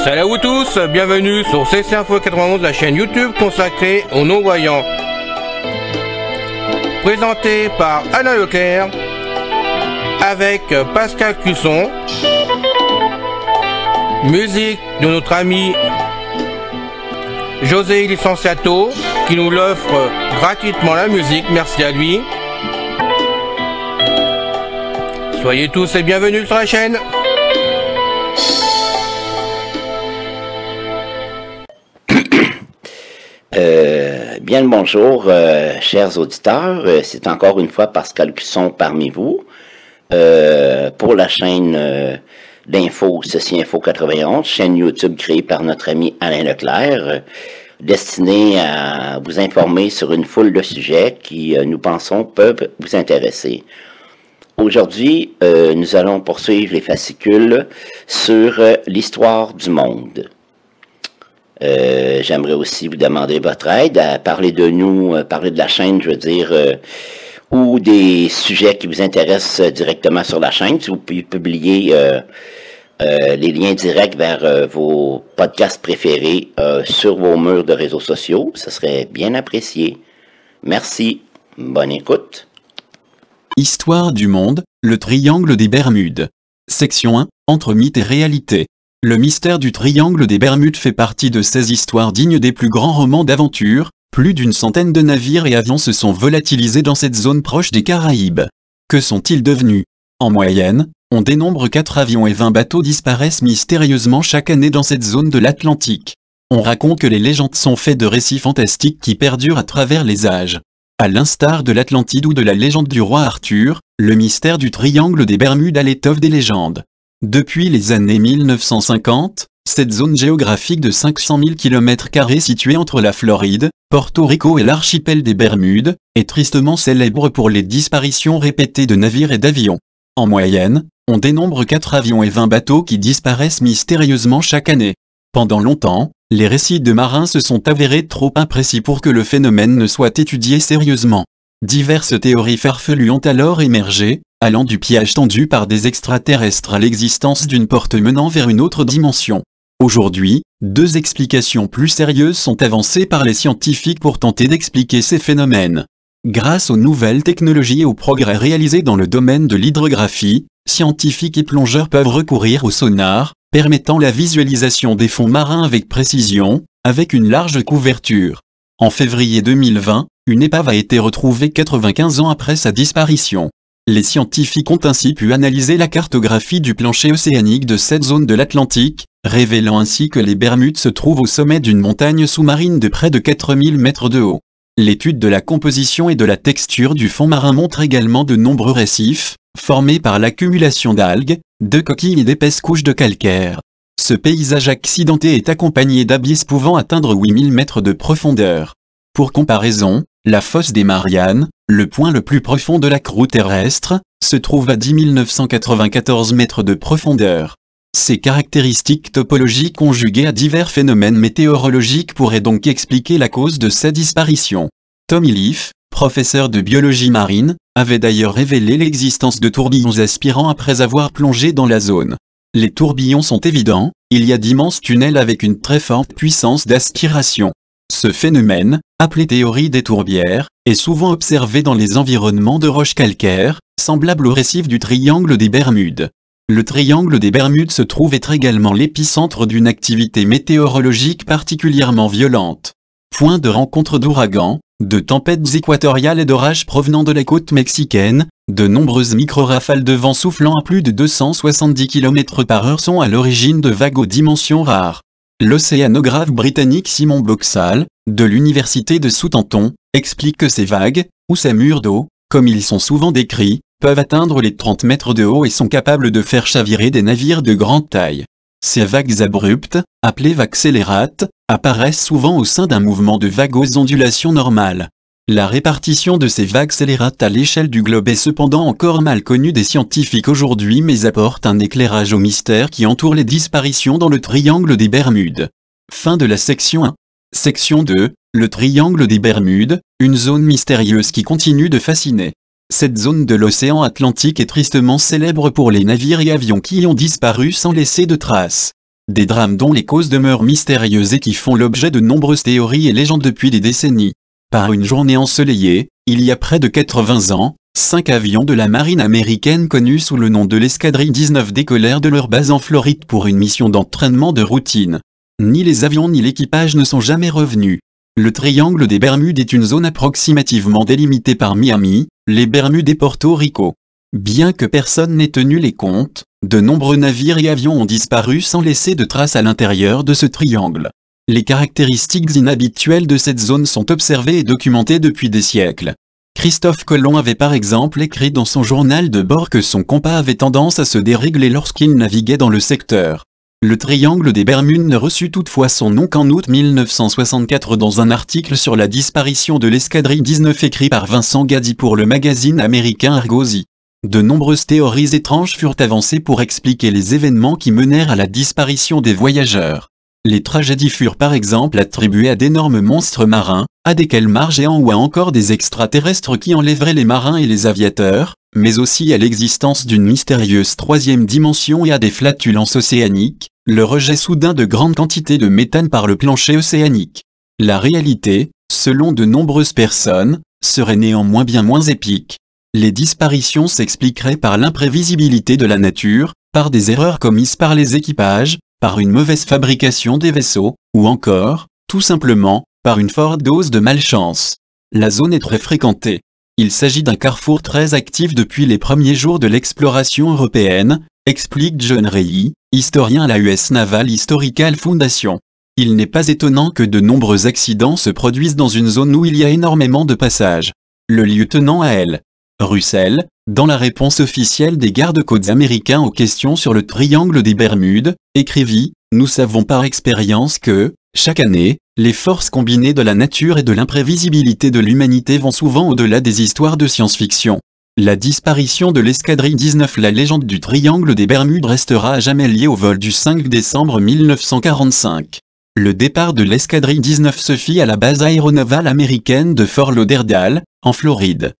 Salut à vous tous, bienvenue sur CC Info 91, la chaîne YouTube consacrée aux non-voyants. Présenté par Alain Leclerc, avec Pascal Cusson, musique de notre ami José Licenciato, qui nous l'offre gratuitement la musique, merci à lui. Soyez tous et bienvenus sur la chaîne. Bien le bonjour, chers auditeurs. C'est encore une fois Pascal Cusson parmi vous pour la chaîne d'info Ceci Info 91, chaîne YouTube créée par notre ami Alain Leclerc, destinée à vous informer sur une foule de sujets qui, nous pensons, peuvent vous intéresser. Aujourd'hui, nous allons poursuivre les fascicules sur l'histoire du monde. J'aimerais aussi vous demander votre aide à parler de nous, parler de la chaîne, je veux dire, ou des sujets qui vous intéressent directement sur la chaîne. Si vous pouvez publier les liens directs vers vos podcasts préférés sur vos murs de réseaux sociaux, ce serait bien apprécié. Merci, bonne écoute. Histoire du monde, le triangle des Bermudes. Section 1, entre mythe et réalité. Le mystère du triangle des Bermudes fait partie de ces histoires dignes des plus grands romans d'aventure. Plus d'une centaine de navires et avions se sont volatilisés dans cette zone proche des Caraïbes. Que sont-ils devenus? En moyenne, on dénombre 4 avions et 20 bateaux disparaissent mystérieusement chaque année dans cette zone de l'Atlantique. On raconte que les légendes sont faites de récits fantastiques qui perdurent à travers les âges. À l'instar de l'Atlantide ou de la légende du roi Arthur, le mystère du triangle des Bermudes a l'étoffe des légendes. Depuis les années 1950, cette zone géographique de 500 000 km² située entre la Floride, Porto Rico et l'archipel des Bermudes, est tristement célèbre pour les disparitions répétées de navires et d'avions. En moyenne, on dénombre 4 avions et 20 bateaux qui disparaissent mystérieusement chaque année. Pendant longtemps, les récits de marins se sont avérés trop imprécis pour que le phénomène ne soit étudié sérieusement. Diverses théories farfelues ont alors émergé, allant du piège tendu par des extraterrestres à l'existence d'une porte menant vers une autre dimension. Aujourd'hui, 2 explications plus sérieuses sont avancées par les scientifiques pour tenter d'expliquer ces phénomènes. Grâce aux nouvelles technologies et aux progrès réalisés dans le domaine de l'hydrographie, scientifiques et plongeurs peuvent recourir au sonar, permettant la visualisation des fonds marins avec précision, avec une large couverture. En février 2020, une épave a été retrouvée 95 ans après sa disparition. Les scientifiques ont ainsi pu analyser la cartographie du plancher océanique de cette zone de l'Atlantique, révélant ainsi que les Bermudes se trouvent au sommet d'une montagne sous-marine de près de 4000 mètres de haut. L'étude de la composition et de la texture du fond marin montre également de nombreux récifs, formés par l'accumulation d'algues, de coquilles et d'épaisses couches de calcaire. Ce paysage accidenté est accompagné d'abysses pouvant atteindre 8000 mètres de profondeur. Pour comparaison, la fosse des Mariannes, le point le plus profond de la croûte terrestre, se trouve à 10 994 mètres de profondeur. Ces caractéristiques topologiques conjuguées à divers phénomènes météorologiques pourraient donc expliquer la cause de ces disparitions. Tommy Leaf, professeur de biologie marine, avait d'ailleurs révélé l'existence de tourbillons aspirants après avoir plongé dans la zone. Les tourbillons sont évidents, il y a d'immenses tunnels avec une très forte puissance d'aspiration. Ce phénomène, appelé théorie des tourbières, est souvent observé dans les environnements de roches calcaires, semblables au récif du triangle des Bermudes. Le triangle des Bermudes se trouve être également l'épicentre d'une activité météorologique particulièrement violente. Point de rencontre d'ouragans, de tempêtes équatoriales et d'orages provenant de la côte mexicaine, de nombreuses micro-rafales de vent soufflant à plus de 270 km/h sont à l'origine de vagues aux dimensions rares. L'océanographe britannique Simon Boxall, de l'université de Southampton, explique que ces vagues, ou ces murs d'eau, comme ils sont souvent décrits, peuvent atteindre les 30 mètres de haut et sont capables de faire chavirer des navires de grande taille. Ces vagues abruptes, appelées vagues scélérates, apparaissent souvent au sein d'un mouvement de vagues aux ondulations normales. La répartition de ces vagues scélérates à l'échelle du globe est cependant encore mal connue des scientifiques aujourd'hui mais apporte un éclairage au mystère qui entoure les disparitions dans le triangle des Bermudes. Fin de la section 1. Section 2, le triangle des Bermudes, une zone mystérieuse qui continue de fasciner. Cette zone de l'océan Atlantique est tristement célèbre pour les navires et avions qui y ont disparu sans laisser de traces. Des drames dont les causes demeurent mystérieuses et qui font l'objet de nombreuses théories et légendes depuis des décennies. Par une journée ensoleillée, il y a près de 80 ans, 5 avions de la marine américaine connus sous le nom de l'escadrille 19 décollèrent de leur base en Floride pour une mission d'entraînement de routine. Ni les avions ni l'équipage ne sont jamais revenus. Le triangle des Bermudes est une zone approximativement délimitée par Miami, les Bermudes et Porto Rico. Bien que personne n'ait tenu les comptes, de nombreux navires et avions ont disparu sans laisser de traces à l'intérieur de ce triangle. Les caractéristiques inhabituelles de cette zone sont observées et documentées depuis des siècles. Christophe Colomb avait par exemple écrit dans son journal de bord que son compas avait tendance à se dérégler lorsqu'il naviguait dans le secteur. Le triangle des Bermudes ne reçut toutefois son nom qu'en août 1964 dans un article sur la disparition de l'escadrille 19 écrit par Vincent Gadi pour le magazine américain Argosy. De nombreuses théories étranges furent avancées pour expliquer les événements qui menèrent à la disparition des voyageurs. Les tragédies furent par exemple attribuées à d'énormes monstres marins, à des calmars géants ou à encore des extraterrestres qui enlèveraient les marins et les aviateurs, mais aussi à l'existence d'une mystérieuse troisième dimension et à des flatulences océaniques, le rejet soudain de grandes quantités de méthane par le plancher océanique. La réalité, selon de nombreuses personnes, serait néanmoins bien moins épique. Les disparitions s'expliqueraient par l'imprévisibilité de la nature, par des erreurs commises par les équipages, par une mauvaise fabrication des vaisseaux, ou encore, tout simplement, par une forte dose de malchance. La zone est très fréquentée. Il s'agit d'un carrefour très actif depuis les premiers jours de l'exploration européenne, explique John Reilly, historien à la US Naval Historical Foundation. Il n'est pas étonnant que de nombreux accidents se produisent dans une zone où il y a énormément de passages. Le lieutenant A.L. Russell, dans la réponse officielle des gardes-côtes américains aux questions sur le triangle des Bermudes, écrivit « Nous savons par expérience que, chaque année, les forces combinées de la nature et de l'imprévisibilité de l'humanité vont souvent au-delà des histoires de science-fiction. La disparition de l'escadrille 19, la légende du triangle des Bermudes restera à jamais liée au vol du 5 décembre 1945. Le départ de l'escadrille 19 se fit à la base aéronavale américaine de Fort Lauderdale, en Floride.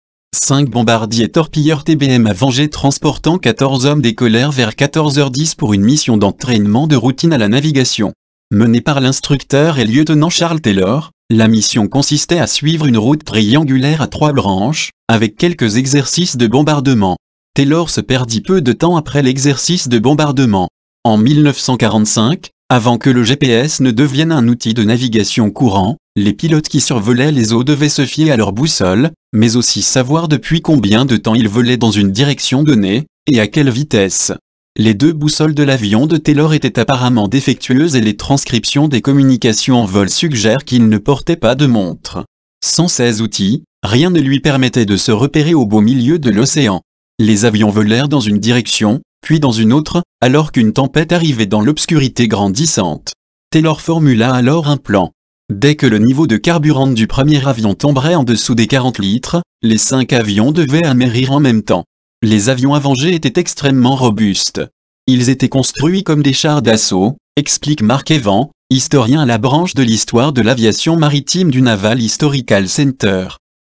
5 bombardiers torpilleurs TBM Avenger transportant 14 hommes décollèrent vers 14h10 pour une mission d'entraînement de routine à la navigation. Menée par l'instructeur et lieutenant Charles Taylor, la mission consistait à suivre une route triangulaire à 3 branches, avec quelques exercices de bombardement. Taylor se perdit peu de temps après l'exercice de bombardement. En 1945, avant que le GPS ne devienne un outil de navigation courant, les pilotes qui survolaient les eaux devaient se fier à leur boussole, mais aussi savoir depuis combien de temps ils volaient dans une direction donnée, et à quelle vitesse. Les 2 boussoles de l'avion de Taylor étaient apparemment défectueuses et les transcriptions des communications en vol suggèrent qu'il ne portait pas de montre. Sans ces outils, rien ne lui permettait de se repérer au beau milieu de l'océan. Les avions volèrent dans une direction, puis dans une autre, alors qu'une tempête arrivait dans l'obscurité grandissante. Taylor formula alors un plan. Dès que le niveau de carburant du premier avion tomberait en dessous des 40 litres, les 5 avions devaient amérir en même temps. Les avions Avenger étaient extrêmement robustes. Ils étaient construits comme des chars d'assaut, explique Mark Evans, historien à la branche de l'histoire de l'aviation maritime du Naval Historical Center.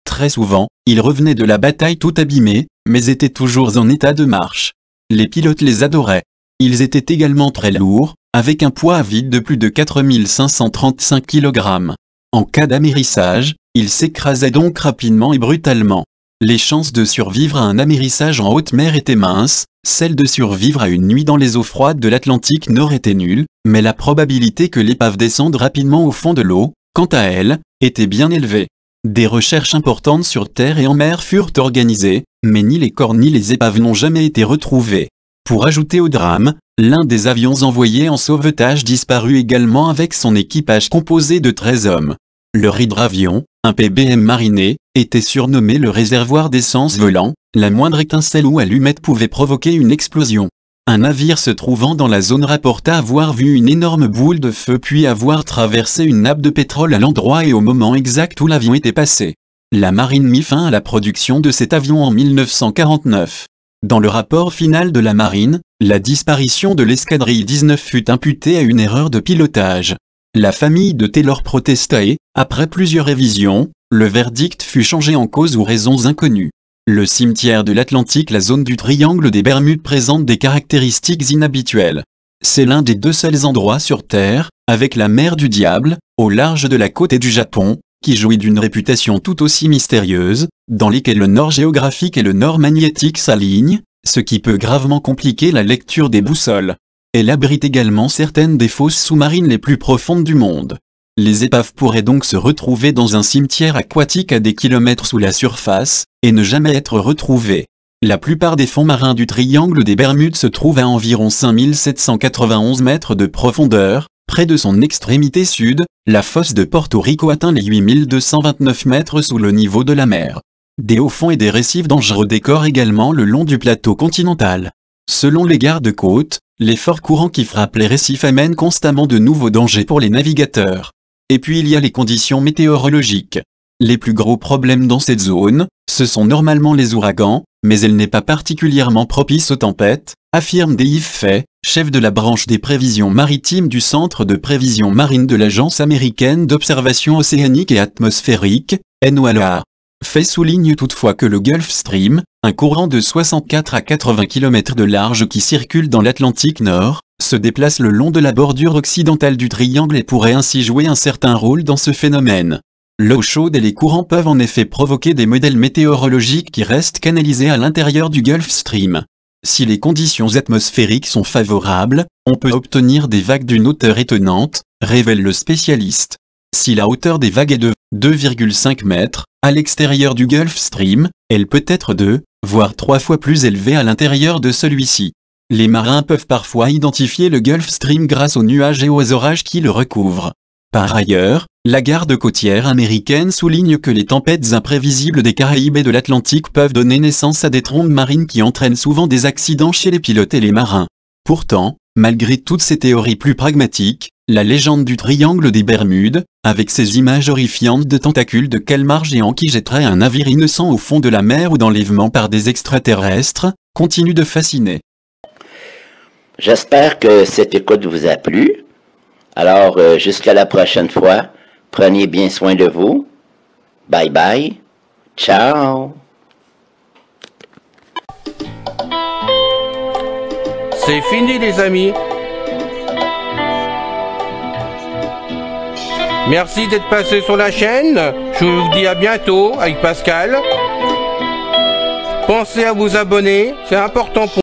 Très souvent, ils revenaient de la bataille tout abîmés, mais étaient toujours en état de marche. Les pilotes les adoraient. Ils étaient également très lourds, avec un poids à vide de plus de 4535 kg. En cas d'amérissage, ils s'écrasaient donc rapidement et brutalement. Les chances de survivre à un amérissage en haute mer étaient minces, celles de survivre à une nuit dans les eaux froides de l'Atlantique Nord étaient nulles, mais la probabilité que l'épave descende rapidement au fond de l'eau, quant à elle, était bien élevée. Des recherches importantes sur terre et en mer furent organisées, mais ni les corps ni les épaves n'ont jamais été retrouvés. Pour ajouter au drame, l'un des avions envoyés en sauvetage disparut également avec son équipage composé de 13 hommes. Leur hydravion, un PBM Marinée, était surnommé le réservoir d'essence volant, la moindre étincelle ou allumette pouvait provoquer une explosion. Un navire se trouvant dans la zone rapporta avoir vu une énorme boule de feu puis avoir traversé une nappe de pétrole à l'endroit et au moment exact où l'avion était passé. La marine mit fin à la production de cet avion en 1949. Dans le rapport final de la marine, la disparition de l'escadrille 19 fut imputée à une erreur de pilotage. La famille de Taylor protesta et, après plusieurs révisions, le verdict fut changé en cause ou raisons inconnues. Le cimetière de l'Atlantique, la zone du triangle des Bermudes, présente des caractéristiques inhabituelles. C'est l'un des 2 seuls endroits sur Terre, avec la mer du Diable, au large de la côte et du Japon, qui jouit d'une réputation tout aussi mystérieuse, dans lesquels le nord géographique et le nord magnétique s'alignent, ce qui peut gravement compliquer la lecture des boussoles. Elle abrite également certaines des fosses sous-marines les plus profondes du monde. Les épaves pourraient donc se retrouver dans un cimetière aquatique à des kilomètres sous la surface, et ne jamais être retrouvées. La plupart des fonds marins du triangle des Bermudes se trouvent à environ 5791 mètres de profondeur. Près de son extrémité sud, la fosse de Porto Rico atteint les 8229 mètres sous le niveau de la mer. Des hauts fonds et des récifs dangereux décorent également le long du plateau continental. Selon les gardes-côtes, les forts courants qui frappent les récifs amènent constamment de nouveaux dangers pour les navigateurs. Et puis il y a les conditions météorologiques. Les plus gros problèmes dans cette zone, ce sont normalement les ouragans, mais elle n'est pas particulièrement propice aux tempêtes, affirme Dave Fay, chef de la branche des prévisions maritimes du Centre de prévision marine de l'Agence américaine d'observation océanique et atmosphérique, NOAA. Fay souligne toutefois que le Gulf Stream, un courant de 64 à 80 km de large qui circule dans l'Atlantique Nord, se déplace le long de la bordure occidentale du triangle et pourrait ainsi jouer un certain rôle dans ce phénomène. L'eau chaude et les courants peuvent en effet provoquer des modèles météorologiques qui restent canalisés à l'intérieur du Gulf Stream. Si les conditions atmosphériques sont favorables, on peut obtenir des vagues d'une hauteur étonnante, révèle le spécialiste. Si la hauteur des vagues est de 2,5 mètres, à l'extérieur du Gulf Stream, elle peut être 2, voire 3 fois plus élevée à l'intérieur de celui-ci. Les marins peuvent parfois identifier le Gulf Stream grâce aux nuages et aux orages qui le recouvrent. Par ailleurs, la garde côtière américaine souligne que les tempêtes imprévisibles des Caraïbes et de l'Atlantique peuvent donner naissance à des trombes marines qui entraînent souvent des accidents chez les pilotes et les marins. Pourtant, malgré toutes ces théories plus pragmatiques, la légende du triangle des Bermudes, avec ses images horrifiantes de tentacules de calmars géants qui jetteraient un navire innocent au fond de la mer ou d'enlèvement par des extraterrestres, continue de fasciner. J'espère que cette écoute vous a plu. Alors, jusqu'à la prochaine fois, prenez bien soin de vous. Bye bye. Ciao. C'est fini les amis. Merci d'être passé sur la chaîne. Je vous dis à bientôt avec Pascal. Pensez à vous abonner, c'est important pour